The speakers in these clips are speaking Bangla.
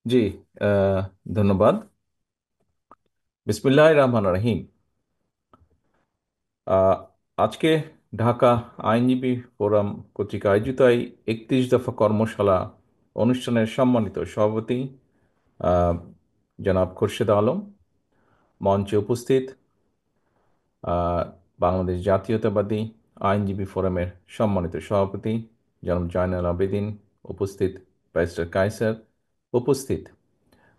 জি। আহ, ধন্যবাদ। বিসমিল্লাহির রহমানির রহিম। আহ, আজকে ঢাকা আইনজীবী ফোরাম কর্তৃক আয়োজিত এই 31 দফা কর্মশালা অনুষ্ঠানের সম্মানিত সভাপতি আহ, জনাব খোরশেদ আলম, মঞ্চে উপস্থিত আহ, বাংলাদেশ জাতীয়তাবাদী আইনজীবী ফোরামের সম্মানিত সভাপতি জনাব জয়নাল আবেদিন, উপস্থিত ব্যারিস্টার কায়সার, উপস্থিত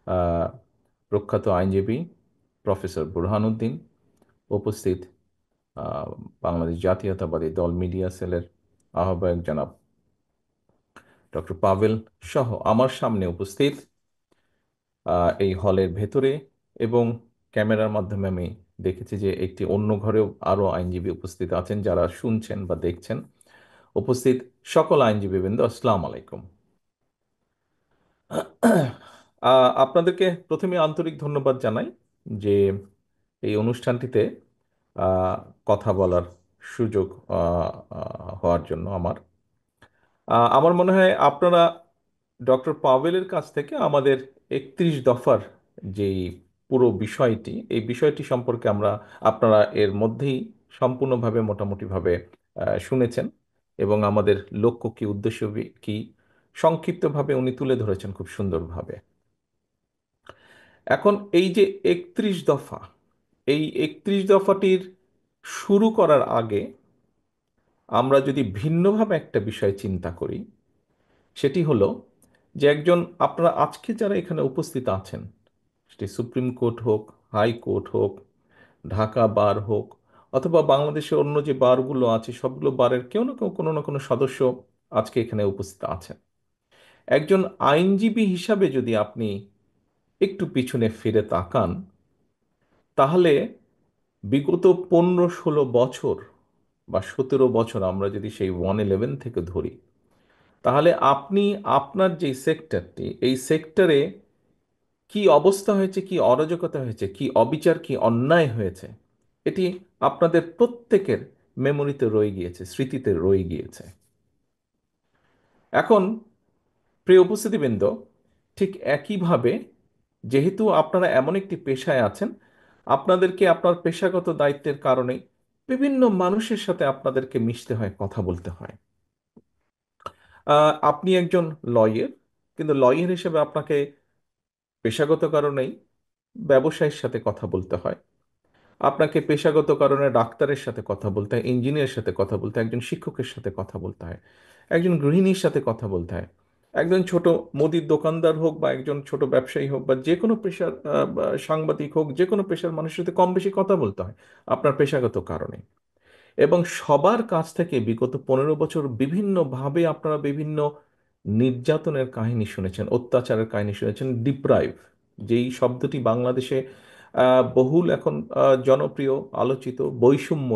আহ, প্রখ্যাত আইনজীবী প্রফেসর বুরহানুদ্দিন, উপস্থিত আহ, বাংলাদেশ জাতীয়তাবাদী দল মিডিয়া সেলের আহ্বায়ক জনাব ডক্টর পাভেল সহ আমার সামনে উপস্থিত এই হলের ভেতরে এবং ক্যামেরার মাধ্যমে আমি দেখেছি যে একটি অন্য ঘরেও আরও আইনজীবী উপস্থিত আছেন যারা শুনছেন বা দেখছেন। উপস্থিত সকল আইনজীবীবৃন্দ, আসসালামু আলাইকুম। আপনাদেরকে প্রথমে আন্তরিক ধন্যবাদ জানাই যে এই অনুষ্ঠানটিতে আহ, কথা বলার সুযোগ হওয়ার জন্য আমার মনে হয় আপনারা ডক্টর পাভেলের কাছ থেকে আমাদের 31 দফার যেই পুরো বিষয়টি, এই বিষয়টি সম্পর্কে আপনারা এর মধ্যেই সম্পূর্ণভাবে মোটামুটিভাবে শুনেছেন এবং আমাদের লক্ষ্য কি, উদ্দেশ্য কি সংক্ষিপ্তভাবে উনি তুলে ধরেছেন খুব সুন্দরভাবে। এখন এই যে 31 দফা, এই 31 দফাটির শুরু করার আগে আমরা যদি ভিন্নভাবে একটা বিষয় চিন্তা করি, সেটি হলো যে আপনারা আজকে যারা এখানে উপস্থিত আছেন, সেটি সুপ্রিম কোর্ট হোক, হাই কোর্ট হোক, ঢাকা বার হোক, অথবা বাংলাদেশের অন্য যে বারগুলো আছে সবগুলো বারের কেউ না কেউ কোনো না কোনো সদস্য আজকে এখানে উপস্থিত আছেন। একজন আইনজীবী হিসাবে যদি আপনি একটু পিছনে ফিরে তাকান, তাহলে বিগত 15-16 বছর বা 17 বছর আমরা যদি সেই 111 থেকে ধরি, তাহলে আপনি আপনার যে সেক্টরটি, এই সেক্টরে কি অবস্থা হয়েছে, কি অরাজকতা হয়েছে, কি অবিচার, কি অন্যায় হয়েছে, এটি আপনাদের প্রত্যেকের মেমোরিতে রয়ে গিয়েছে, স্মৃতিতে রয়ে গিয়েছে। এখন প্রিয় উপস্থিতিবৃন্দ, ঠিক একইভাবে যেহেতু আপনারা এমন একটি পেশায় আছেন, আপনাদেরকে আপনার পেশাগত দায়িত্বের কারণে বিভিন্ন মানুষের সাথে আপনাদেরকে মিশতে হয়, কথা বলতে হয়। আপনি একজন লয়ার, কিন্তু লয়ার হিসেবে আপনাকে পেশাগত কারণেই ব্যবসায়ীর সাথে কথা বলতে হয়। আপনাকে পেশাগত কারণে ডাক্তারের সাথে কথা বলতে হয়, ইঞ্জিনিয়ারের সাথে কথা বলতে হয়, একজন শিক্ষকের সাথে কথা বলতে হয়, একজন গৃহিণীর সাথে কথা বলতে হয়, একজন ছোট মুদির দোকানদার হোক বা একজন ছোট ব্যবসায়ী হোক বা যে কোনো পেশার বা সাংবাদিক হোক, যে কোনো পেশার মানুষের সাথে কম বেশি কথা বলতে হয় আপনার পেশাগত কারণে। এবং সবার কাছ থেকে বিগত 15 বছর বিভিন্নভাবে আপনারা বিভিন্ন নির্যাতনের কাহিনী শুনেছেন, অত্যাচারের কাহিনী শুনেছেন, ডিপ্রাইভ, যেই শব্দটি বাংলাদেশে বহুল এখন জনপ্রিয় আলোচিত, বৈষম্য,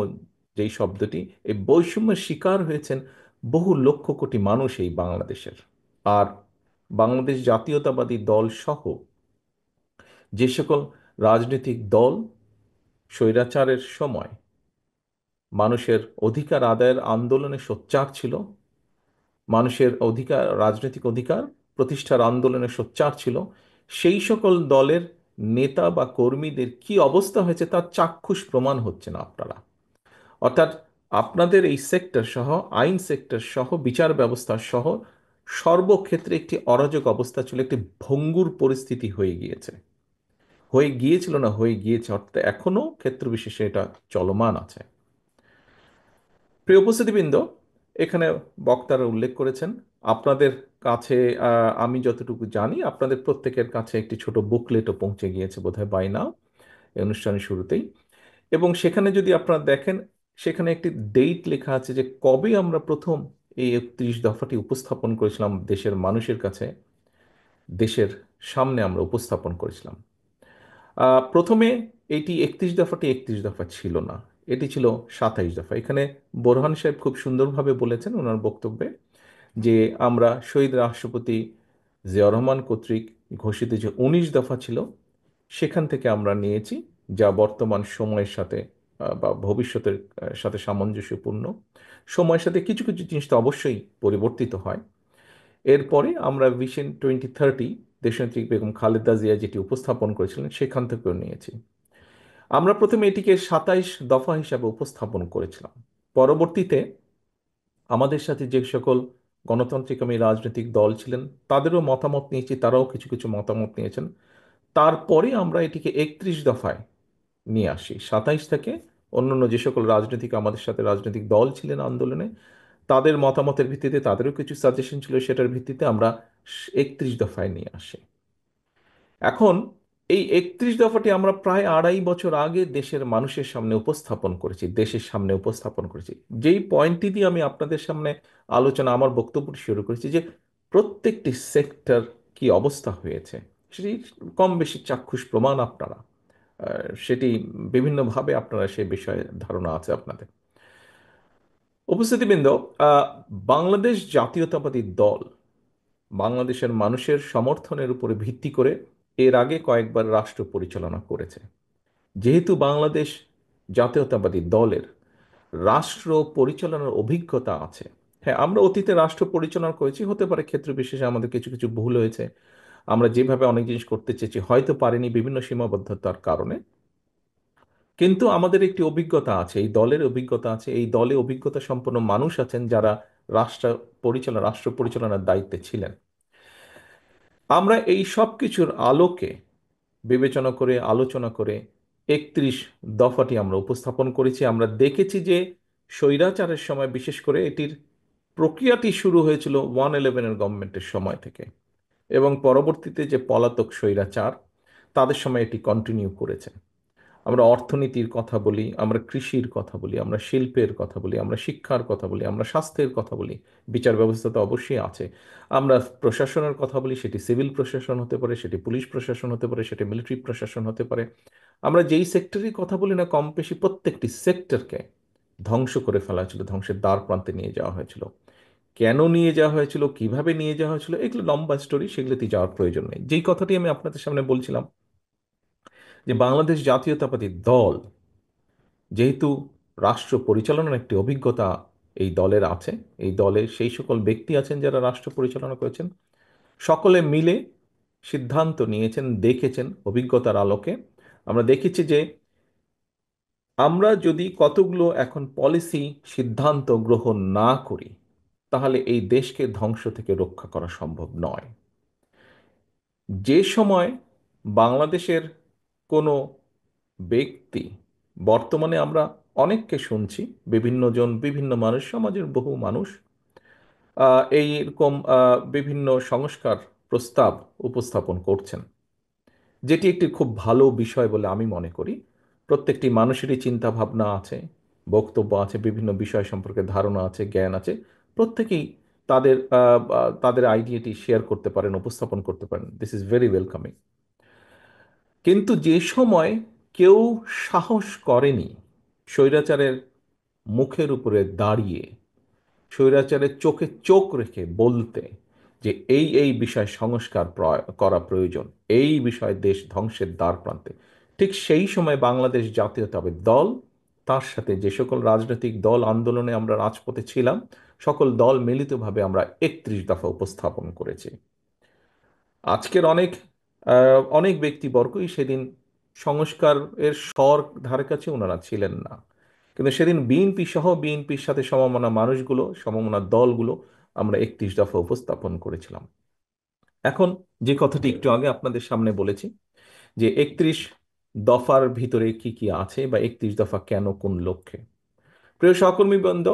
যেই শব্দটি, এই বৈষম্যের শিকার হয়েছেন বহু লক্ষ কোটি মানুষ এই বাংলাদেশের। আর বাংলাদেশ জাতীয়তাবাদী দল সহ যে সকল রাজনৈতিক দল স্বৈরাচারের সময় মানুষের অধিকার আদায়ের আন্দোলনে সোচ্চার ছিল, মানুষের অধিকার, রাজনৈতিক অধিকার প্রতিষ্ঠার আন্দোলনে সোচ্চার ছিল, সেই সকল দলের নেতা বা কর্মীদের কি অবস্থা হয়েছে তার চাক্ষুষ প্রমাণ হচ্ছে না আপনারা। অর্থাৎ আপনাদের এই সেক্টর সহ, আইন সেক্টর সহ, বিচার ব্যবস্থা সহ সর্বক্ষেত্রে একটি অরাজক অবস্থা ছিল, একটি ভঙ্গুর পরিস্থিতি হয়ে গিয়েছে, হয়ে গিয়েছিল না হয়ে গিয়েছে, অর্থাৎ এখনো ক্ষেত্র বিশেষে এটা চলমান আছে। প্রিয় উপস্থিতিবৃন্দ, এখানে বক্তারা উল্লেখ করেছেন আপনাদের কাছে, আমি যতটুকু জানি আপনাদের প্রত্যেকের কাছে একটি ছোট বুকলেটও পৌঁছে গিয়েছে বোধহয় বাই নাও, এই অনুষ্ঠানের শুরুতেই। এবং সেখানে যদি আপনারা দেখেন, সেখানে একটি ডেট লেখা আছে যে কবে আমরা প্রথম এই 31 দফাটি উপস্থাপন করেছিলাম দেশের মানুষের কাছে, দেশের সামনে আমরা উপস্থাপন করেছিলাম। প্রথমে এটি 31 দফাটি 31 দফা ছিল না, এটি ছিল 27 দফা। এখানে বোরহান সাহেব খুব সুন্দরভাবে বলেছেন ওনার বক্তব্যে যে আমরা শহীদ রাষ্ট্রপতি জিয়াউর রহমান কর্তৃক ঘোষিত যে 19 দফা ছিল, সেখান থেকে আমরা নিয়েছি, যা বর্তমান সময়ের সাথে বা ভবিষ্যতের সাথে সামঞ্জস্যপূর্ণ। সময়ের সাথে কিছু কিছু জিনিস তো অবশ্যই পরিবর্তিত হয়। এরপরে আমরা ভিশন 2030 দেশনেত্রী বেগম খালেদা জিয়া যেটি উপস্থাপন করেছিলেন সেখান থেকেও নিয়েছি। আমরা প্রথমে এটিকে 27 দফা হিসাবে উপস্থাপন করেছিলাম। পরবর্তীতে আমাদের সাথে যে সকল গণতান্ত্রিকামী রাজনৈতিক দল ছিলেন তাদেরও মতামত নিয়েছি, তারাও কিছু কিছু মতামত নিয়েছেন। তারপরে আমরা এটিকে 31 দফায় নিয়ে আসি। 27 থেকে অন্যান্য যে সকল রাজনৈতিক আমাদের সাথে রাজনৈতিক দল ছিলেন আন্দোলনে, তাদের মতামতের ভিত্তিতে, তাদেরও কিছু সাজেশন ছিল, সেটার ভিত্তিতে আমরা 31 দফায় নিয়ে আসি। এখন এই 31 দফাটি আমরা প্রায় 2.5 বছর আগে দেশের মানুষের সামনে উপস্থাপন করেছি, দেশের সামনে উপস্থাপন করেছি। যেই পয়েন্টটি দিয়ে আমি আপনাদের সামনে আলোচনা, আমার বক্তব্য শুরু করেছি, যে প্রত্যেকটি সেক্টর কি অবস্থা হয়েছে, সেটি কম বেশি চাক্ষুষ প্রমাণ আপনারা, সেটি বিভিন্নভাবে আপনারা সে বিষয়ে ধারণা আছে আপনাদের। উপস্থিতিবৃন্দ, আহ, বাংলাদেশ জাতীয়তাবাদী দল বাংলাদেশের মানুষের সমর্থনের উপরে ভিত্তি করে এর আগে কয়েকবার রাষ্ট্র পরিচালনা করেছে। যেহেতু বাংলাদেশ জাতীয়তাবাদী দলের রাষ্ট্র পরিচালনার অভিজ্ঞতা আছে, হ্যাঁ, আমরা অতীতে রাষ্ট্র পরিচালনা করেছি, হতে পারে ক্ষেত্র বিশেষে আমাদের কিছু কিছু ভুল হয়েছে, আমরা যেভাবে অনেক জিনিস করতে চেয়েছি হয়তো পারিনি বিভিন্ন সীমাবদ্ধতার কারণে, কিন্তু আমাদের একটি অভিজ্ঞতা আছে, এই দলের অভিজ্ঞতা আছে, এই দলে অভিজ্ঞতা সম্পন্ন মানুষ আছেন যারা রাষ্ট্র পরিচালনার দায়িত্বে ছিলেন। আমরা এই সব কিছুর আলোকে বিবেচনা করে, আলোচনা করে 31 দফাটি আমরা উপস্থাপন করেছি। আমরা দেখেছি যে স্বৈরাচারের সময়, বিশেষ করে এটির প্রক্রিয়াটি শুরু হয়েছিল 111-এর গভর্নমেন্টের সময় থেকে, এবং পরবর্তীতে যে পলাতক স্বৈরাচার তাদের সময় এটি কন্টিনিউ করেছে। আমরা অর্থনীতির কথা বলি, আমরা কৃষির কথা বলি, আমরা শিল্পের কথা বলি, আমরা শিক্ষার কথা বলি, আমরা স্বাস্থ্যের কথা বলি, বিচার ব্যবস্থা তো অবশ্যই আছে, আমরা প্রশাসনের কথা বলি, সেটি সিভিল প্রশাসন হতে পারে, সেটি পুলিশ প্রশাসন হতে পারে, সেটি মিলিটারি প্রশাসন হতে পারে। আমরা যেই সেক্টরের কথা বলি না, কম বেশি প্রত্যেকটি সেক্টরকে ধ্বংস করে ফেলা হয়েছিল, ধ্বংসের দ্বার প্রান্তে নিয়ে যাওয়া হয়েছিল। কেন নিয়ে যাওয়া হয়েছিল, কিভাবে নিয়ে যাওয়া হয়েছিল, এগুলো লম্বা স্টোরি, সেগুলোতে যাওয়ার প্রয়োজন নেই। যেই কথাটি আমি আপনাদের সামনে বলছিলাম, যে বাংলাদেশ জাতীয়তাবাদী দল যেহেতু রাষ্ট্র পরিচালনার একটি অভিজ্ঞতা এই দলের আছে, এই দলে সেই সকল ব্যক্তি আছেন যারা রাষ্ট্র পরিচালনা করেছেন, সকলে মিলে সিদ্ধান্ত নিয়েছেন, দেখেছেন অভিজ্ঞতার আলোকে। আমরা দেখেছি যে আমরা যদি কতগুলো এখন পলিসি সিদ্ধান্ত গ্রহণ না করি, তাহলে এই দেশকে ধ্বংস থেকে রক্ষা করা সম্ভব নয়। যে সময় বাংলাদেশের কোনো ব্যক্তি, বর্তমানে আমরা অনেককে শুনছি, বিভিন্ন জন, বিভিন্ন মানুষ, সমাজের বহু মানুষ এইরকম বিভিন্ন সংস্কার প্রস্তাব উপস্থাপন করছেন, যেটি একটি খুব ভালো বিষয় বলে আমি মনে করি। প্রত্যেকটি মানুষেরই চিন্তা ভাবনা আছে, বক্তব্য আছে, বিভিন্ন বিষয় সম্পর্কে ধারণা আছে, জ্ঞান আছে। প্রত্যেকেই তাদের তাদের আইডিয়াটি শেয়ার করতে পারেন, উপস্থাপন করতে পারেন, দিস ইজ ভেরি ওয়েলকামিং। কিন্তু যে সময় কেউ সাহস করেনি স্বৈরাচারের মুখের উপরে দাঁড়িয়ে, স্বৈরাচারের চোখে চোখ রেখে বলতে যে এই এই বিষয় সংস্কার করা প্রয়োজন, এই বিষয় দেশ ধ্বংসের দ্বার প্রান্তে, ঠিক সেই সময় বাংলাদেশ জাতীয়তাবাদী দল, তার সাথে যে সকল রাজনৈতিক দল আন্দোলনে আমরা রাজপথে ছিলাম, সকল দল মিলিতভাবে আমরা 31 দফা উপস্থাপন করেছি। আজকের অনেক ব্যক্তিবর্গই সেদিন সংস্কারের স্বর ধারে কাছে ওনারা ছিলেন না, কিন্তু সেদিন বিএনপি সহ বিএনপির সাথে সমমনা মানুষগুলো, সমমনা দলগুলো আমরা 31 দফা উপস্থাপন করেছিলাম। এখন যে কথাটি একটু আগে আপনাদের সামনে বলেছি, যে 31 দফার ভিতরে কি কি আছে, বা 31 দফা কেন, কোন লক্ষ্যে। প্রিয় সহকর্মীবৃন্দ,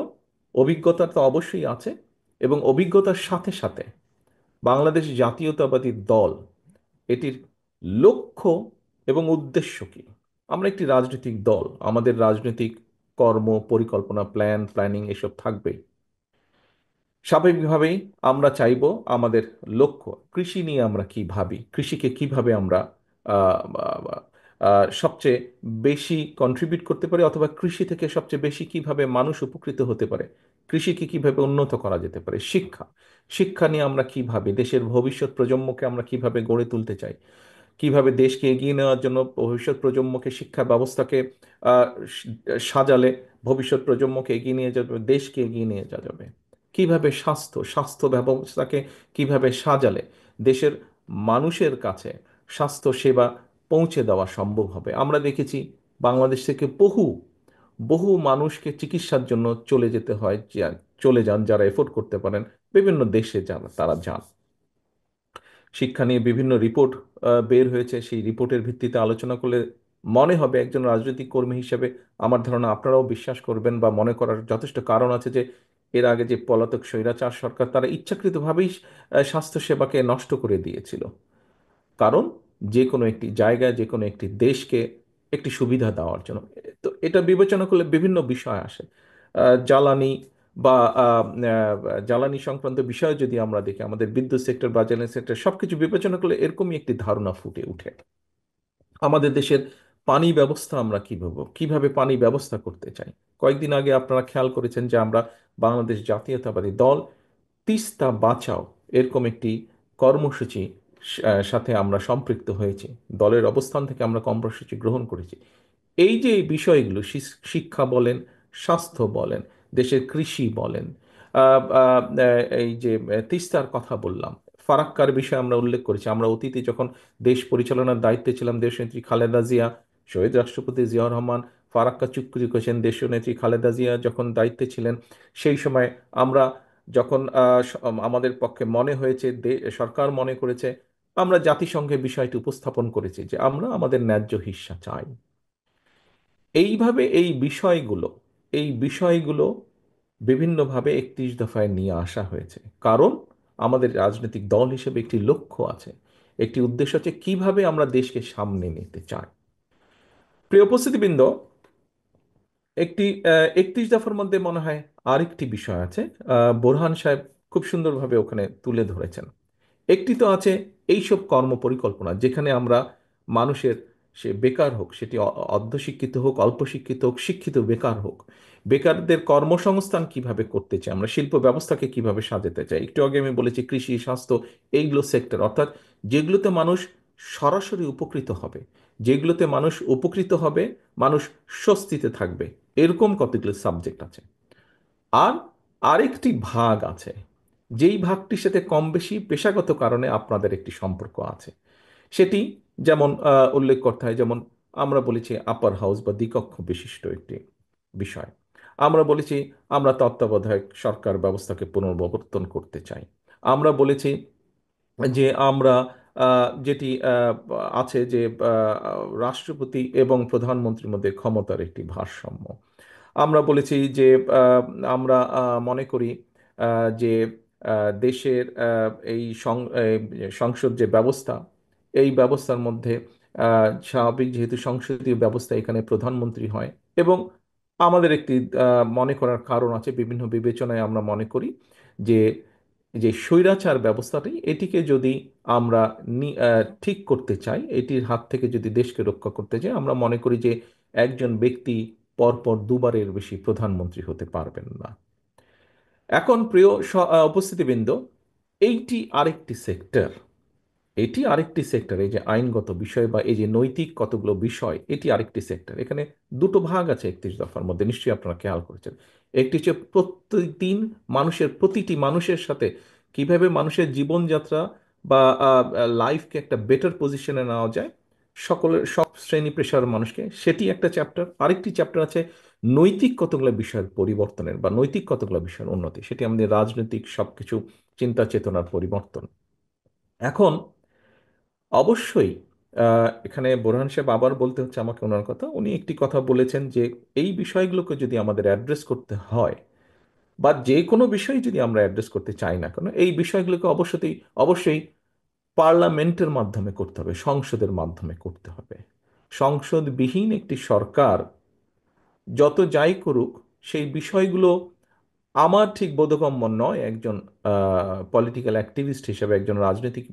অভিজ্ঞতা তো অবশ্যই আছে, এবং অভিজ্ঞতার সাথে সাথে বাংলাদেশ জাতীয়তাবাদী দল এটির লক্ষ্য এবং উদ্দেশ্য কি। আমরা একটি রাজনৈতিক দল, আমাদের রাজনৈতিক কর্ম পরিকল্পনা, প্ল্যানিং এসব থাকবে। স্বাভাবিকভাবেই আমরা চাইব আমাদের লক্ষ্য, কৃষি নিয়ে আমরা কি ভাবি, কৃষিকে কিভাবে আমরা আহ, আহ, সবচেয়ে বেশি কন্ট্রিবিউট করতে পারি, অথবা কৃষি থেকে সবচেয়ে বেশি কিভাবে মানুষ উপকৃত হতে পারে, কৃষিকে কিভাবে উন্নত করা যেতে পারে, শিক্ষা, শিক্ষা নিয়ে আমরা কি ভাবি, দেশের ভবিষ্যৎ প্রজন্মকে আমরা কিভাবে গড়ে তুলতে চাই, কিভাবে দেশকে এগিয়ে নেওয়ার জন্য ভবিষ্যৎ প্রজন্মকে, শিক্ষা ব্যবস্থাকে আহ, সাজালে ভবিষ্যৎ প্রজন্মকে এগিয়ে নিয়ে যাবে, দেশকে এগিয়ে নিয়ে যাওয়া যাবে, কিভাবে স্বাস্থ্য ব্যবস্থাকে কিভাবে সাজালে দেশের মানুষের কাছে স্বাস্থ্য সেবা পৌঁছে দেওয়া সম্ভব হবে। আমরা দেখেছি বাংলাদেশ থেকে বহু বহু মানুষকে চিকিৎসার জন্য চলে যেতে হয়, চলে যান যারা এফোর্ড করতে পারেন, বিভিন্ন দেশে যান, তারা যান। শিক্ষা নিয়ে বিভিন্ন রিপোর্ট বের হয়েছে, সেই রিপোর্টের ভিত্তিতে আলোচনা করলে মনে হবে, একজন রাজনৈতিক কর্মী হিসেবে আমার ধারণা আপনারাও বিশ্বাস করবেন বা মনে করার যথেষ্ট কারণ আছে যে এর আগে যে পলাতক স্বৈরাচার সরকার, তারা ইচ্ছাকৃতভাবেই স্বাস্থ্যসেবাকে নষ্ট করে দিয়েছিল। কারণ যে কোনো একটি জায়গায়, যে কোনো একটি দেশকে একটি সুবিধা দেওয়ার জন্য। তো এটা বিবেচনা করলে বিভিন্ন বিষয় আসে। জ্বালানি বা জ্বালানি সংক্রান্ত বিষয় যদি আমরা দেখি, আমাদের বিদ্যুৎ সেক্টর বা জ্বালানি সেক্টর সবকিছু বিবেচনা করলে এরকমই একটি ধারণা ফুটে ওঠে। আমাদের দেশের পানি ব্যবস্থা আমরা কিভাবে কিভাবে পানি ব্যবস্থা করতে চাই। কয়েকদিন আগে আপনারা খেয়াল করেছেন যে আমরা বাংলাদেশ জাতীয়তাবাদী দল তিস্তা বাঁচাও এরকম একটি কর্মসূচি সাথে আমরা সম্পৃক্ত হয়েছি। দলের অবস্থান থেকে আমরা কর্মসূচি গ্রহণ করেছি। এই যে এই বিষয়গুলো, শিক্ষা বলেন, স্বাস্থ্য বলেন, দেশের কৃষি বলেন, এই যে তিস্তার কথা বললাম, ফারাক্কার বিষয়ে আমরা উল্লেখ করেছি। আমরা অতীতে যখন দেশ পরিচালনার দায়িত্বে ছিলাম, দেশনেত্রী খালেদা জিয়া, শহীদ রাষ্ট্রপতি জিয়াউর রহমান ফারাক্কা চুক্তি করেছেন। দেশনেত্রী খালেদা জিয়া যখন দায়িত্বে ছিলেন, সেই সময় আমরা যখন আমাদের পক্ষে মনে হয়েছে, সরকার মনে করেছে, আমরা জাতিসংঘে বিষয়টি উপস্থাপন করেছি যে আমরা আমাদের ন্যায্য হিস্সা চাই। এইভাবে এই বিষয়গুলো বিভিন্নভাবে 31 দফায় নিয়ে আসা হয়েছে। কারণ আমাদের রাজনৈতিক দল হিসেবে একটি লক্ষ্য আছে, একটি উদ্দেশ্য আছে, কিভাবে আমরা দেশকে সামনে নিতে চাই। প্রিয় উপস্থিতিবৃন্দ, একটি 31 দফার মধ্যে মনে হয় আরেকটি বিষয় আছে, বোরহান সাহেব খুব সুন্দরভাবে ওখানে তুলে ধরেছেন। একটি তো আছে এইসব কর্মপরিকল্পনা, যেখানে আমরা মানুষের, সে বেকার হোক, সেটি অর্ধশিক্ষিত হোক, অল্প শিক্ষিত হোক, শিক্ষিত বেকার হোক, বেকারদের কর্মসংস্থান কিভাবে করতে চাই, আমরা শিল্প ব্যবস্থাকে কিভাবে সাজাতে চাই। একটু আগে আমি বলেছি কৃষি, স্বাস্থ্য, এইগুলো সেক্টর, অর্থাৎ যেগুলোতে মানুষ সরাসরি উপকৃত হবে, যেগুলোতে মানুষ উপকৃত হবে, মানুষ স্বস্তিতে থাকবে, এরকম কতগুলো সাবজেক্ট আছে। আর আরেকটি ভাগ আছে, যেই ভাগটির সাথে কম বেশি পেশাগত কারণে আপনাদের একটি সম্পর্ক আছে। সেটি যেমন উল্লেখ করতে হয়, যেমন আমরা বলেছি আপার হাউস বা দ্বিকক্ষ বিশিষ্ট একটি বিষয়। আমরা বলেছি আমরা তত্ত্বাবধায়ক সরকার ব্যবস্থাকে পুনর্বিবর্তন করতে চাই। আমরা বলেছি যে আমরা যেটি আছে যে রাষ্ট্রপতি এবং প্রধানমন্ত্রীর মধ্যে ক্ষমতার একটি ভারসাম্য। আমরা বলেছি যে আমরা মনে করি যে দেশের এই সংসদ যে ব্যবস্থা, এই ব্যবস্থার মধ্যে স্বাভাবিক যেহেতু সংসদীয় ব্যবস্থা, এখানে প্রধানমন্ত্রী হয়। এবং আমাদের একটি মনে করার কারণ আছে, বিভিন্ন বিবেচনায় আমরা মনে করি যে যে স্বৈরাচার ব্যবস্থাটি, এটিকে যদি আমরা ঠিক করতে চাই, এটির হাত থেকে যদি দেশকে রক্ষা করতে চাই, আমরা মনে করি যে একজন ব্যক্তি পরপর দুবারের বেশি প্রধানমন্ত্রী হতে পারবেন না। এখন প্রিয় উপস্থিতিবৃন্দ, এইটি আরেকটি সেক্টর, এটি আরেকটি সেক্টর, এই যে আইনগত বিষয় বা এই যে নৈতিক কতগুলো বিষয়, এটি আরেকটি সেক্টর। এখানে দুটো ভাগ আছে 31 দফার মধ্যে, নিশ্চয়ই আপনারা খেয়াল করেছেন। একটি হচ্ছে প্রতিদিন মানুষের, প্রতিটি মানুষের সাথে কিভাবে মানুষের জীবনযাত্রা বা লাইফকে একটা বেটার পজিশনে নেওয়া যায়, সকলের, সব শ্রেণী পেশার মানুষকে, সেটি একটা চ্যাপ্টার। আরেকটি চ্যাপ্টার আছে নৈতিক কতগুলো বিষয়ের পরিবর্তনের বা নৈতিক কতগুলো বিষয়ের উন্নতি, সেটি আমাদের রাজনৈতিক সবকিছু, চিন্তা চেতনার পরিবর্তন। এখন অবশ্যই এখানে বোরহান সাহেব, আবার বলতে হচ্ছে আমাকে ওনার কথা, উনি একটি কথা বলেছেন যে এই বিষয়গুলোকে যদি আমাদের অ্যাড্রেস করতে হয়, বা যে কোনো বিষয় যদি আমরা অ্যাড্রেস করতে চাই না কেন, এই বিষয়গুলোকে অবশ্যই অবশ্যই পার্লামেন্টের মাধ্যমে করতে হবে, সংসদের মাধ্যমে করতে হবে। সংসদবিহীন একটি সরকার যত যাই করুক, সেই বিষয়গুলো আমার ঠিক বোধগম্য নয়। একজন পলিটিক্যাল অ্যাক্টিভিস্ট হিসেবে, একজন রাজনৈতিক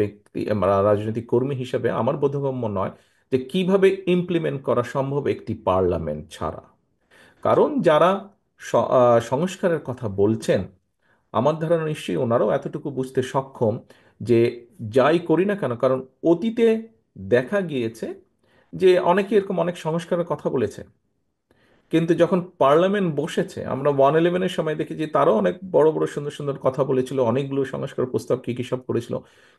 ব্যক্তি, রাজনৈতিক কর্মী হিসেবে আমার বোধগম্য নয় যে কিভাবে ইমপ্লিমেন্ট করা সম্ভব একটি পার্লামেন্ট ছাড়া। কারণ যারা সংস্কারের কথা বলছেন, আমার ধারণা নিশ্চয়ই ওনারাও এতটুকু বুঝতে সক্ষম যে যাই করি না কেন, কারণ অতীতে দেখা গিয়েছে যে অনেকে এরকম অনেক সংস্কারের কথা বলেছে, কিন্তু যখন পার্লামেন্ট বসেছে, আমরা 111-এর সময় দেখেছি তারাও অনেক বড় বড় সুন্দর সুন্দর কথা বলেছিল, অনেকগুলো সংস্কার প্রস্তাব কি কি সব করেছিল।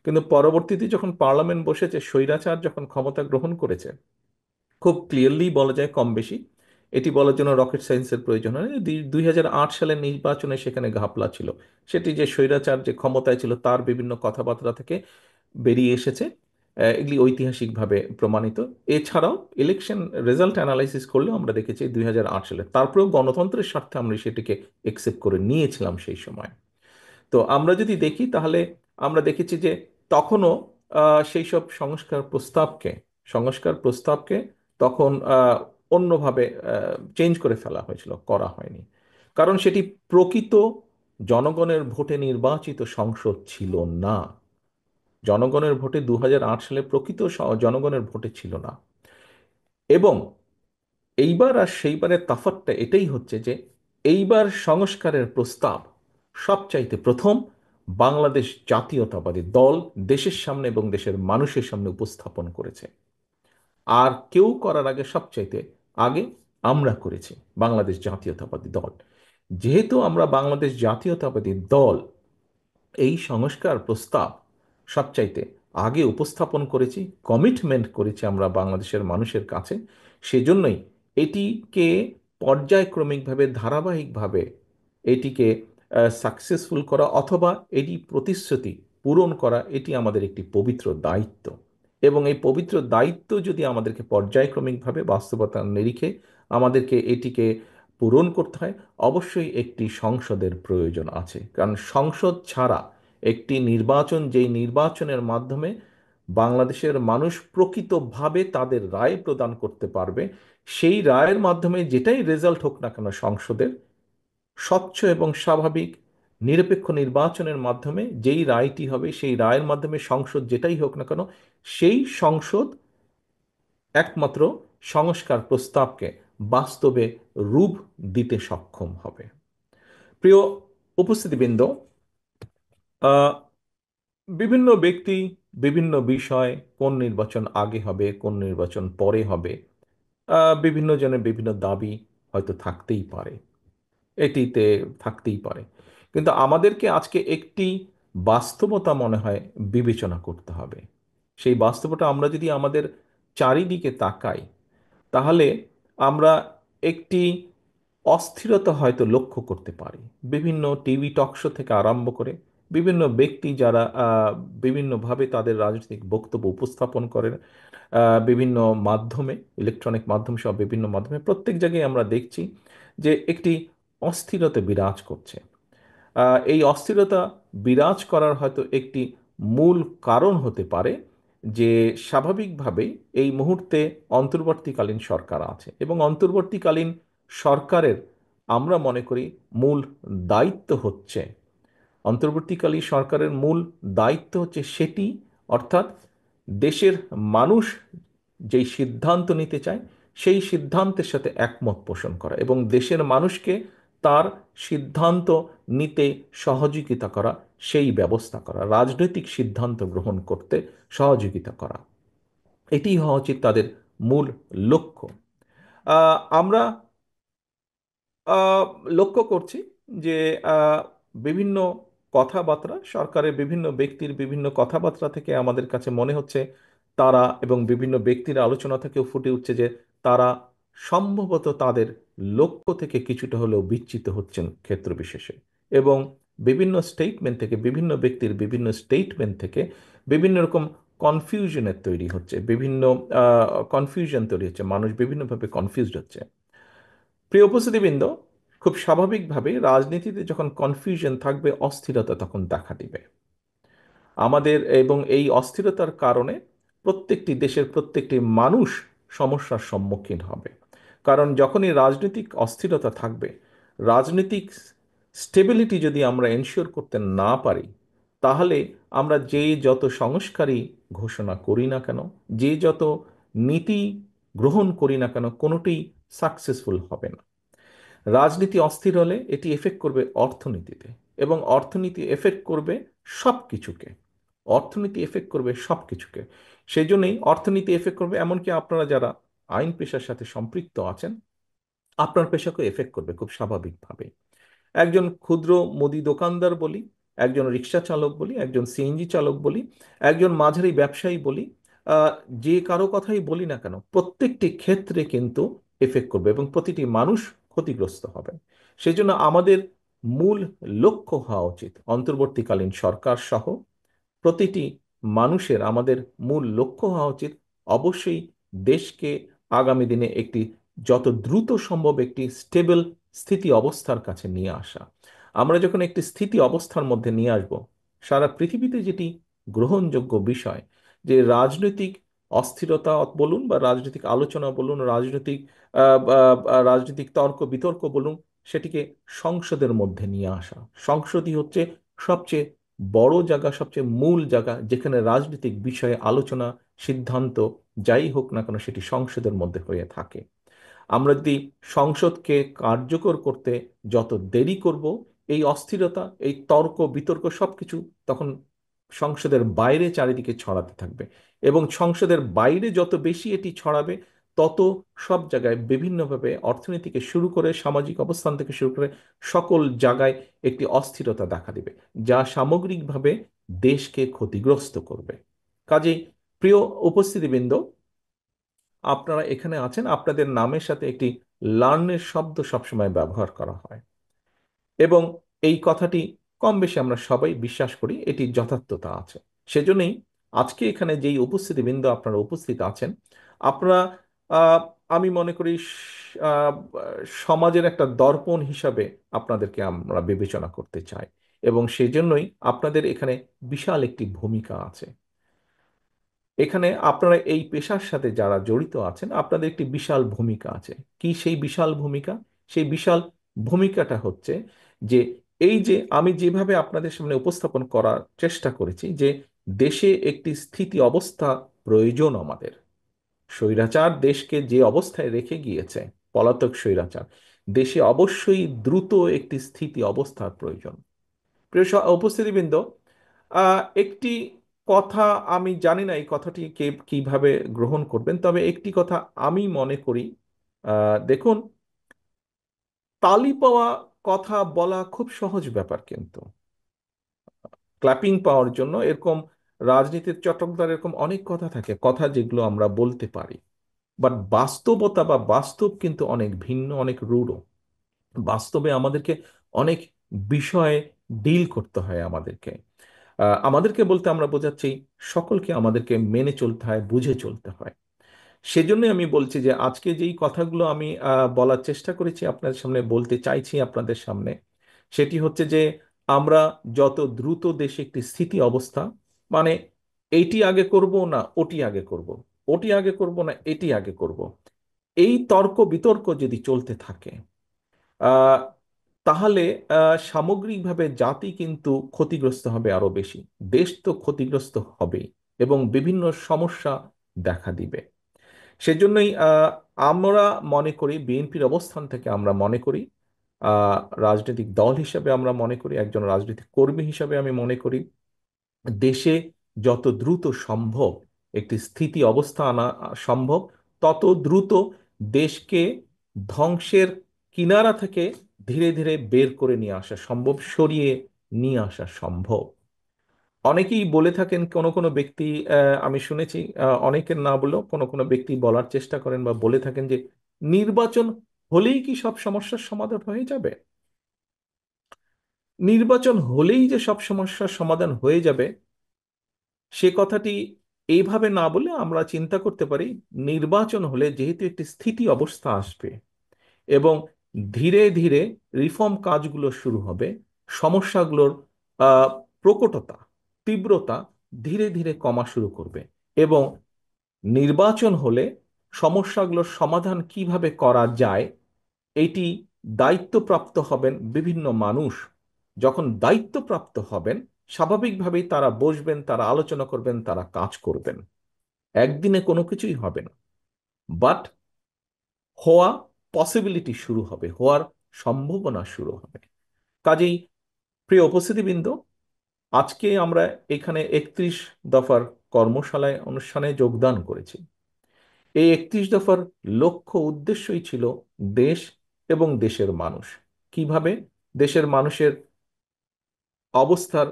কিন্তু পরবর্তীতে যখন পার্লামেন্ট বসেছে, স্বৈরাচার যখন ক্ষমতা গ্রহণ করেছে, খুব ক্লিয়ারলি বলা যায় কম বেশি, এটি বলার জন্য রকেট সায়েন্সের প্রয়োজন হয় না। 2008 সালের নির্বাচনে সেখানে ঘাপলা ছিল। সেটি যে স্বৈরাচার যে ক্ষমতায় ছিল তার বিভিন্ন কথাবার্তা থেকে বেরিয়ে এসেছে। এগুলি ঐতিহাসিকভাবে প্রমাণিত। এছাড়াও ইলেকশন রেজাল্ট অ্যানালাইসিস করলেও আমরা দেখেছি 2008 সালে, তারপরেও গণতন্ত্রের স্বার্থে আমরা সেটিকে একসেপ্ট করে নিয়েছিলাম সেই সময়। তো আমরা যদি দেখি তাহলে আমরা দেখেছি যে তখনও সেই সব সংস্কার প্রস্তাবকে তখন অন্যভাবে চেঞ্জ করে ফেলা হয়েছিল, করা হয়নি। কারণ সেটি প্রকৃত জনগণের ভোটে নির্বাচিত সংসদ ছিল না। জনগণের ভোটে 2008 সালে প্রকৃত জনগণের ভোটে ছিল না। এবং এইবার আর সেইবারের তফাৎটা এটাই হচ্ছে যে এইবার সংস্কারের প্রস্তাব সবচাইতে প্রথম বাংলাদেশ জাতীয়তাবাদী দল দেশের সামনে এবং দেশের মানুষের সামনে উপস্থাপন করেছে। আর কেউ করার আগে, সবচাইতে আগে আমরা করেছি, বাংলাদেশ জাতীয়তাবাদী দল। যেহেতু আমরা বাংলাদেশ জাতীয়তাবাদী দল এই সংস্কার প্রস্তাব সবচাইতে আগে উপস্থাপন করেছি, কমিটমেন্ট করেছি আমরা বাংলাদেশের মানুষের কাছে, সেজন্যই এটিকে পর্যায়ক্রমিকভাবে, ধারাবাহিকভাবে এটিকে সাকসেসফুল করা অথবা এটি প্রতিশ্রুতি পূরণ করা, এটি আমাদের একটি পবিত্র দায়িত্ব। এবং এই পবিত্র দায়িত্ব যদি আমাদেরকে পর্যায়ক্রমিকভাবে বাস্তবতার নিরিখে আমাদেরকে এটিকে পূরণ করতে হয়, অবশ্যই একটি সংসদের প্রয়োজন আছে। কারণ সংসদ ছাড়া একটি নির্বাচন, যেই নির্বাচনের মাধ্যমে বাংলাদেশের মানুষ প্রকৃতভাবে তাদের রায় প্রদান করতে পারবে, সেই রায়ের মাধ্যমে যেটাই রেজাল্ট হোক না কেন সংসদের, স্বচ্ছ এবং স্বাভাবিক নিরপেক্ষ নির্বাচনের মাধ্যমে যেই রায়টি হবে, সেই রায়ের মাধ্যমে সংসদ যেটাই হোক না কেন, সেই সংসদ একমাত্র সংস্কার প্রস্তাবকে বাস্তবে রূপ দিতে সক্ষম হবে। প্রিয় উপস্থিতিবৃন্দ, আহ, বিভিন্ন ব্যক্তি, বিভিন্ন বিষয়, কোন নির্বাচন আগে হবে, কোন নির্বাচন পরে হবে, বিভিন্ন জনের বিভিন্ন দাবি হয়তো থাকতেই পারে, এটিতে থাকতেই পারে। কিন্তু আমাদেরকে আজকে একটি বাস্তবতা মনে হয় বিবেচনা করতে হবে। সেই বাস্তবতা, আমরা যদি আমাদের চারিদিকে তাকাই, তাহলে আমরা একটি অস্থিরতা হয়তো লক্ষ্য করতে পারি। বিভিন্ন টিভি টকশো থেকে আরম্ভ করে বিভিন্ন ব্যক্তি যারা বিভিন্নভাবে তাদের রাজনৈতিক বক্তব্য উপস্থাপন করেন, বিভিন্ন মাধ্যমে, ইলেকট্রনিক মাধ্যম সহ বিভিন্ন মাধ্যমে, প্রত্যেক জায়গায় আমরা দেখছি যে একটি অস্থিরতা বিরাজ করছে। এই অস্থিরতা বিরাজ করার হয়তো একটি মূল কারণ হতে পারে যে স্বাভাবিকভাবেই এই মুহূর্তে অন্তর্বর্তীকালীন সরকার আছে, এবং অন্তর্বর্তীকালীন সরকারের আমরা মনে করি মূল দায়িত্ব হচ্ছে, অন্তর্বর্তীকালীন সরকারের মূল দায়িত্ব হচ্ছে সেটি, অর্থাৎ দেশের মানুষ যেই সিদ্ধান্ত নিতে চায় সেই সিদ্ধান্তের সাথে একমত পোষণ করা এবং দেশের মানুষকে তার সিদ্ধান্ত নিতে সহযোগিতা করা, সেই ব্যবস্থা করা, রাজনৈতিক সিদ্ধান্ত গ্রহণ করতে সহযোগিতা করা, এটি হওয়া উচিত তাদের মূল লক্ষ্য। আমরা আহ, লক্ষ্য করছি যে আহ, বিভিন্ন কথাবার্তা, সরকারের বিভিন্ন ব্যক্তির বিভিন্ন কথাবার্তা থেকে আমাদের কাছে মনে হচ্ছে তারা, এবং বিভিন্ন ব্যক্তির আলোচনা থেকেও ফুটে উঠছে যে তারা সম্ভবত তাদের লক্ষ্য থেকে কিছুটা হলেও বিচ্যুত হচ্ছেন ক্ষেত্র বিশেষে। এবং বিভিন্ন স্টেটমেন্ট থেকে, বিভিন্ন ব্যক্তির বিভিন্ন স্টেটমেন্ট থেকে বিভিন্ন রকম কনফিউশনের তৈরি হচ্ছে, বিভিন্ন কনফিউশন তৈরি হচ্ছে, মানুষ বিভিন্নভাবে কনফিউজড হচ্ছে। প্রিয় উপস্থিতিবৃন্দ, খুব স্বাভাবিকভাবে রাজনীতিতে যখন কনফিউশন থাকবে, অস্থিরতা তখন দেখা দিবে আমাদের, এবং এই অস্থিরতার কারণে প্রত্যেকটি দেশের প্রত্যেকটি মানুষ সমস্যার সম্মুখীন হবে। কারণ যখনই রাজনৈতিক অস্থিরতা থাকবে, রাজনৈতিক স্টেবিলিটি যদি আমরা এনশিওর করতে না পারি, তাহলে আমরা যে যত সংস্কারই ঘোষণা করি না কেন, যে যত নীতি গ্রহণ করি না কেন, কোনোটি সাকসেসফুল হবে না। রাজনীতি অস্থির হলে এটি এফেক্ট করবে অর্থনীতিতে, এবং অর্থনীতি এফেক্ট করবে সব কিছুকে, অর্থনীতি এফেক্ট করবে সব কিছুকে। সেই জন্যই অর্থনীতি এফেক্ট করবে, এমনকি আপনারা যারা আইন পেশার সাথে সম্পৃক্ত আছেন, আপনার পেশাকে এফেক্ট করবে খুব স্বাভাবিকভাবে। একজন ক্ষুদ্র মুদি দোকানদার বলি, একজন রিক্সা চালক বলি, একজন সিএনজি চালক বলি, একজন মাঝারি ব্যবসায়ী বলি, আহ, যে কারো কথাই বলি না কেন, প্রত্যেকটি ক্ষেত্রে কিন্তু এফেক্ট করবে এবং প্রতিটি মানুষ ক্ষতিগ্রস্ত হবে। সেই জন্য আমাদের মূল লক্ষ্য হওয়া উচিত, অন্তর্বর্তীকালীন সরকার সহ প্রতিটি মানুষের, আমাদের মূল লক্ষ্য হওয়া উচিত অবশ্যই দেশকে আগামী দিনে একটি যত দ্রুত সম্ভব একটি স্টেবল স্থিতি অবস্থার কাছে নিয়ে আসা। আমরা যখন একটি স্থিতি অবস্থার মধ্যে নিয়ে আসব, সারা পৃথিবীতে যেটি গ্রহণযোগ্য বিষয়, যে রাজনৈতিক অস্থিরতা বলুন বা রাজনৈতিক আলোচনা বলুন, রাজনৈতিক তর্ক বিতর্ক বলুন, সেটিকে সংসদের মধ্যে নিয়ে আসা। সংসদই হচ্ছে সবচেয়ে বড় জায়গা, সবচেয়ে মূল জায়গা, যেখানে রাজনৈতিক বিষয়ে আলোচনা, সিদ্ধান্ত যাই হোক না কেন সেটি সংসদের মধ্যে হয়ে থাকে। আমরা যদি সংসদকে কার্যকর করতে যত দেরি করব, এই অস্থিরতা, এই তর্ক বিতর্ক সবকিছু তখন সংসদের বাইরে চারিদিকে ছড়াতে থাকবে। এবং সংসদের বাইরে যত বেশি এটি ছড়াবে, তত সব জায়গায় বিভিন্নভাবে অর্থনীতি থেকে শুরু করে সামাজিক অবস্থান থেকে শুরু করে সকল জায়গায় একটি অস্থিরতা দেখা দিবে, যা সামগ্রিকভাবে দেশকে ক্ষতিগ্রস্ত করবে। কাজেই প্রিয় উপস্থিতিবৃন্দ, আপনারা এখানে আছেন, আপনাদের নামের সাথে একটি লার্নের শব্দ সবসময় ব্যবহার করা হয় এবং এই কথাটি কম বেশি আমরা সবাই বিশ্বাস করি, এটির যথার্থতা আছে। সেজন্যই আজকে এখানে যেই উপস্থিতিবৃন্দ আপনারা উপস্থিত আছেন, আপনারা আহ, আমি মনে করি সমাজের একটা দর্পণ হিসাবে আপনাদেরকে আমরা বিবেচনা করতে চাই এবং সেজন্যই আপনাদের এখানে বিশাল একটি ভূমিকা আছে। এখানে আপনারা এই পেশার সাথে যারা জড়িত আছেন, আপনাদের একটি বিশাল ভূমিকা আছে। কি সেই বিশাল ভূমিকা? সেই বিশাল ভূমিকাটা হচ্ছে যে, এই যে আমি যেভাবে আপনাদের সামনে উপস্থাপন করার চেষ্টা করেছি যে দেশে একটি স্থিতি অবস্থা প্রয়োজন আমাদের। স্বৈরাচার দেশকে যে অবস্থায় রেখে গিয়েছে, পলাতক স্বৈরাচার, দেশে অবশ্যই দ্রুত একটি স্থিতি অবস্থার প্রয়োজন। প্রিয় উপস্থিতিবৃন্দ, একটি কথা, আমি জানি না এই কথাটি কে কিভাবে গ্রহণ করবেন, তবে একটি কথা আমি মনে করি। দেখুন, তালি পাওয়া কথা বলা খুব সহজ ব্যাপার, কিন্তু ক্ল্যাপিং পাওয়ার জন্য এরকম রাজনীতির চটকদার এরকম অনেক কথা থাকে, কথা যেগুলো আমরা বলতে পারি, বাট বাস্তবতা বা বাস্তব কিন্তু অনেক ভিন্ন, অনেক রূঢ়। বাস্তবে আমাদেরকে অনেক বিষয়ে ডিল করতে হয় আমাদেরকে। আমাদেরকে বলতে আমরা বোঝাচ্ছি সকলকে আমাদেরকে মেনে চলতে হয়, বুঝে চলতে হয়। সেজন্য আমি বলছি যে আজকে যেই কথাগুলো আমি বলার চেষ্টা করেছি আপনাদের সামনে, বলতে চাইছি আপনাদের সামনে, সেটি হচ্ছে যে আমরা যত দ্রুত দেশে একটি স্থিতি অবস্থা, মানে এইটি আগে করব না ওটি আগে করব, ওটি আগে করব না এটি আগে করব, এই তর্ক বিতর্ক যদি চলতে থাকে, আহ, তাহলে সামগ্রিকভাবে জাতি কিন্তু ক্ষতিগ্রস্ত হবে আরো বেশি। দেশ তো ক্ষতিগ্রস্ত হবেই এবং বিভিন্ন সমস্যা দেখা দিবে। সেজন্যই আমরা মনে করি, বিএনপির অবস্থান থেকে আমরা মনে করি, আহ, রাজনৈতিক দল হিসেবে আমরা মনে করি, একজন রাজনৈতিক কর্মী হিসেবে আমি মনে করি, দেশে যত দ্রুত সম্ভব একটি স্থিতি অবস্থা আনা সম্ভব, তত দ্রুত দেশকে ধ্বংসের কিনারা থেকে ধীরে ধীরে বের করে নিয়ে আসা সম্ভব, সরিয়ে নিয়ে আসা সম্ভব। অনেকেই বলে থাকেন, কোনো কোনো ব্যক্তি, আমি শুনেছি, অনেকের না বলেও কোনো কোনো ব্যক্তি বলার চেষ্টা করেন বা বলে থাকেন যে নির্বাচন হলেই কি সব সমস্যার সমাধান হয়ে যাবে? নির্বাচন হলেই যে সব সমস্যার সমাধান হয়ে যাবে, সে কথাটি এইভাবে না বলে আমরা চিন্তা করতে পারি, নির্বাচন হলে যেহেতু একটি স্থিতি অবস্থা আসবে এবং ধীরে ধীরে রিফর্ম কাজগুলো শুরু হবে, সমস্যাগুলোর আহ, প্রকটতা, তীব্রতা ধীরে ধীরে কমা শুরু করবে এবং নির্বাচন হলে সমস্যাগুলোর সমাধান কিভাবে করা যায়, এটি দায়িত্বপ্রাপ্ত হবেন বিভিন্ন মানুষ। যখন দায়িত্বপ্রাপ্ত হবেন, স্বাভাবিকভাবেই তারা বসবেন, তারা আলোচনা করবেন, তারা কাজ করবেন। একদিনে কোনো কিছুই হবে না, বাট হওয়া পসিবিলিটি শুরু হবে, হওয়ার সম্ভাবনা শুরু হবে। কাজেই প্রিয় উপস্থিতিবৃন্দ, আজকে আমরা এখানে 31 দফার কর্মশালায় অনুষ্ঠানে যোগদান করেছি। এই 31 দফার লক্ষ্য উদ্দেশ্যই ছিল দেশ এবং দেশের মানুষ, কিভাবে দেশের মানুষের অবস্থার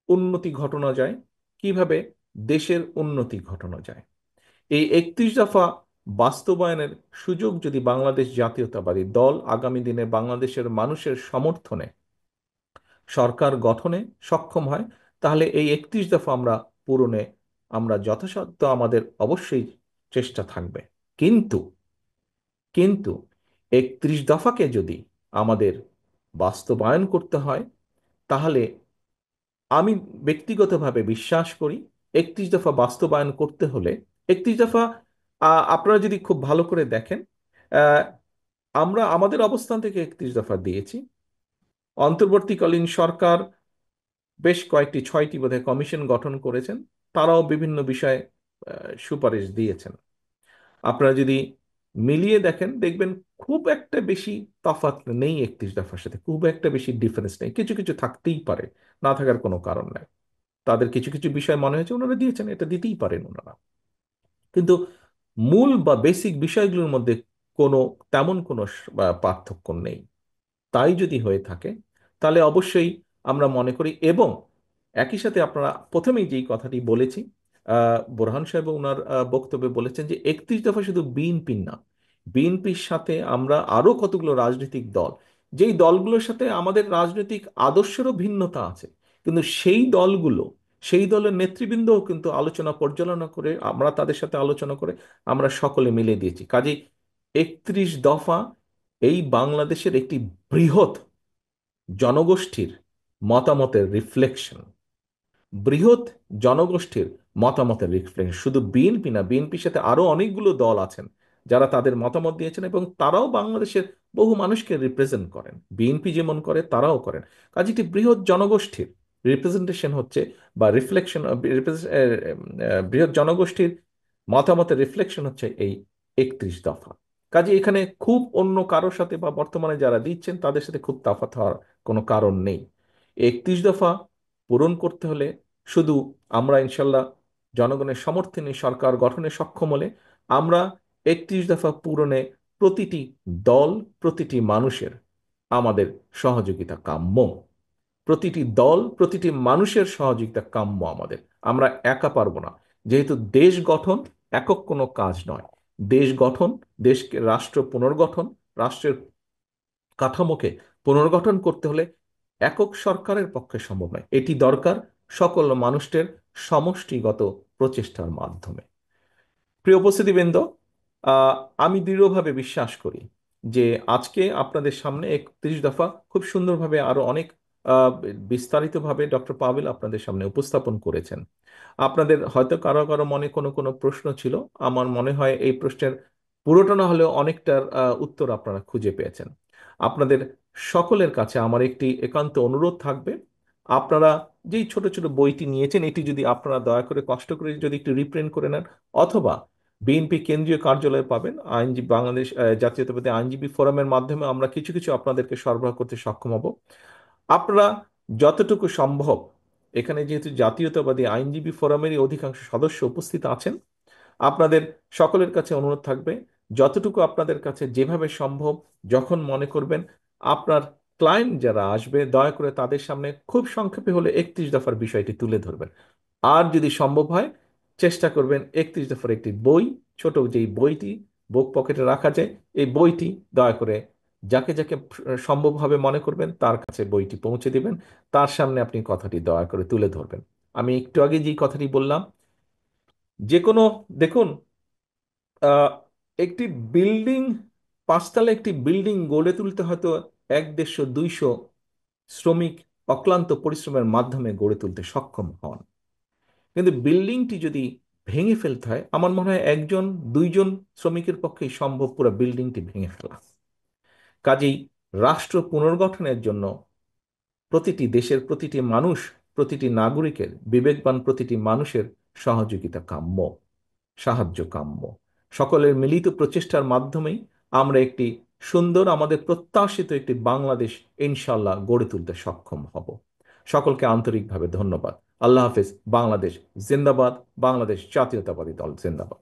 উন্নতি ঘটানো যায়, কিভাবে দেশের উন্নতি ঘটানো যায়। এই 31 দফা বাস্তবায়নের সুযোগ যদি বাংলাদেশ জাতীয়তাবাদী দল আগামী দিনে বাংলাদেশের মানুষের সমর্থনে সরকার গঠনে সক্ষম হয়, তাহলে এই 31 দফা আমরা পূরণে আমরা যথাসাধ্য আমাদের অবশ্যই চেষ্টা থাকবে। কিন্তু কিন্তু 31 দফাকে যদি আমাদের বাস্তবায়ন করতে হয়, তাহলে আমি ব্যক্তিগতভাবে বিশ্বাস করি 31 দফা বাস্তবায়ন করতে হলে 31 দফা আপনারা যদি খুব ভালো করে দেখেন, আহ, আমরা আমাদের অবস্থান থেকে 31 দফা দিয়েছি। অন্তর্বর্তীকালীন সরকার বেশ কয়েকটি 6টি বোধহয় কমিশন গঠন করেছেন, তারাও বিভিন্ন বিষয়ে সুপারিশ দিয়েছেন। আপনারা যদি মিলিয়ে দেখেন দেখবেন খুব একটা বেশি তফাৎ নেই 31 দফার সাথে, খুব একটা বেশি ডিফারেন্স নেই। কিছু কিছু থাকতেই পারে, না থাকার কোনো কারণ নাই। তাদের কিছু কিছু বিষয় মনে হয়েছে ওনারা দিয়েছেন, এটা দিতেই পারেন ওনারা। কিন্তু মূল বা বেসিক বিষয়গুলোর মধ্যে কোনো তেমন কোনো পার্থক্য নেই। তাই যদি হয়ে থাকে তাহলে অবশ্যই আমরা মনে করি, এবং একই সাথে আপনারা প্রথমেই যেই কথাটি বলেছি, বোরহান সাহেব ওনার বক্তব্যে বলেছেন যে 31 দফা শুধু বিএনপি না, বিএনপির সাথে আমরা আরো কতগুলো রাজনৈতিক দল, যেই দলগুলোর সাথে আমাদের রাজনৈতিক আদর্শেরও ভিন্নতা আছে, কিন্তু সেই দলগুলো, সেই দলের নেতৃবৃন্দও কিন্তু আলোচনা পর্যালোচনা করে, আমরা তাদের সাথে আলোচনা করে আমরা সকলে মিলে দিয়েছি। কাজেই 31 দফা এই বাংলাদেশের একটি বৃহৎ জনগোষ্ঠীর মতামতের রিফ্লেকশন, বৃহৎ জনগোষ্ঠীর মতামতের রিফ্লেকশন। শুধু বিএনপি না, বিএনপির সাথে আরো অনেকগুলো দল আছেন যারা তাদের মতামত দিয়েছেন, এবং তারাও বাংলাদেশের বহু মানুষকে রিপ্রেজেন্ট করেন, বিএনপি যেমন করে তারাও করেন। কাজে এটি বৃহৎ জনগোষ্ঠীর রিপ্রেজেন্টেশন হচ্ছে, বা রিফ্লেকশন, বৃহৎ জনগোষ্ঠীর মতামতের রিফ্লেকশন হচ্ছে এই 31 দফা। কাজে এখানে খুব অন্য কারোর সাথে বা বর্তমানে যারা দিচ্ছেন তাদের সাথে খুব তফাৎ হওয়ার কোনো কারণ নেই। 31 দফা পূরণ করতে হলে শুধু আমরা ইনশাল্লাহ জনগণের সমর্থনে সরকার গঠনে সক্ষম হলে আমরা 31 দফা পূরণে প্রতিটি দল, প্রতিটি মানুষের আমাদের সহযোগিতা কাম্য। প্রতিটি দল, প্রতিটি মানুষের সহযোগিতা কাম্য আমাদের। আমরা একা পারবো না, যেহেতু দেশ গঠন একক কোনো কাজ নয়। দেশ গঠন, দেশকে রাষ্ট্র পুনর্গঠন, রাষ্ট্রের কাঠামোকে পুনর্গঠন করতে হলে একক সরকারের পক্ষে সম্ভব নয়, এটি দরকার সকল মানুষের সমষ্টিগত প্রচেষ্টার মাধ্যমে। প্রিয় উপস্থিতিবৃন্দ, আহ, আমি দৃঢ়ভাবে বিশ্বাস করি যে আজকে আপনাদের সামনে 31 দফা খুব সুন্দরভাবে আরো অনেক আহ, বিস্তারিতভাবে ডক্টর পাভেল আপনাদের সামনে উপস্থাপন করেছেন। আপনাদের হয়তো কারো কারো মনে কোনো কোনো প্রশ্ন ছিল, আমার মনে হয় এই প্রশ্নের পুরোটা না হলেও অনেকটার উত্তর আপনারা খুঁজে পেয়েছেন। আপনাদের সকলের কাছে আমার একটি একান্ত অনুরোধ থাকবে, আপনারা যেই ছোট ছোট বইটি নিয়েছেন এটি যদি আপনারা দয়া করে কষ্ট করে যদি একটু রিপ্রিন্ট করে নেন, অথবা বিএনপি কেন্দ্রীয় কার্যালয়ে পাবেন, আইনজীবী বাংলাদেশ জাতীয়তাবাদী আইনজীবী ফোরামের মাধ্যমে আমরা কিছু কিছু আপনাদেরকে সরবরাহ করতে সক্ষম হব। আপনারা যতটুকু সম্ভব, এখানে যেহেতু জাতীয়তাবাদী আইনজীবী ফোরামেরই অধিকাংশ সদস্য উপস্থিত আছেন, আপনাদের সকলের কাছে অনুরোধ থাকবে যতটুকু আপনাদের কাছে যেভাবে সম্ভব, যখন মনে করবেন আপনার ক্লায়েন্ট যারা আসবে দয়া করে তাদের সামনে খুব সংক্ষেপে হলে 31 দফার বিষয়টি তুলে ধরবেন। আর যদি সম্ভব হয় চেষ্টা করবেন 31 দফার একটি বই, ছোট যেই বইটি বুক পকেটে রাখা যায়, এই বইটি দয়া করে যাকে যাকে সম্ভবভাবে মনে করবেন তার কাছে বইটি পৌঁছে দিবেন, তার সামনে আপনি কথাটি দয়া করে তুলে ধরবেন। আমি একটু আগে যেই কথাটি বললাম, যে কোনো, দেখুন, আহ, একটি বিল্ডিং, 5 তলা একটি বিল্ডিং গড়ে তুলতে হয়তো 100-150 শ্রমিক অক্লান্ত পরিশ্রমের মাধ্যমে গড়ে তুলতে সক্ষম হন, কিন্তু বিল্ডিংটি যদি ভেঙে ফেলতে হয় আমার মনে হয় 1-2 জন শ্রমিকের পক্ষেই সম্ভব পুরো বিল্ডিংটি ভেঙে ফেলা। কাজেই রাষ্ট্র পুনর্গঠনের জন্য প্রতিটি দেশের প্রতিটি মানুষ, প্রতিটি নাগরিকের, বিবেকবান প্রতিটি মানুষের সহযোগিতা কাম্য, সাহায্য কাম্য। সকলের মিলিত প্রচেষ্টার মাধ্যমেই আমরা একটি সুন্দর, আমাদের প্রত্যাশিত একটি বাংলাদেশ ইনশাল্লাহ গড়ে তুলতে সক্ষম হব। সকলকে আন্তরিকভাবে ধন্যবাদ। আল্লাহ হাফেজ। বাংলাদেশ জিন্দাবাদ। বাংলাদেশ জাতীয়তাবাদী দল জিন্দাবাদ।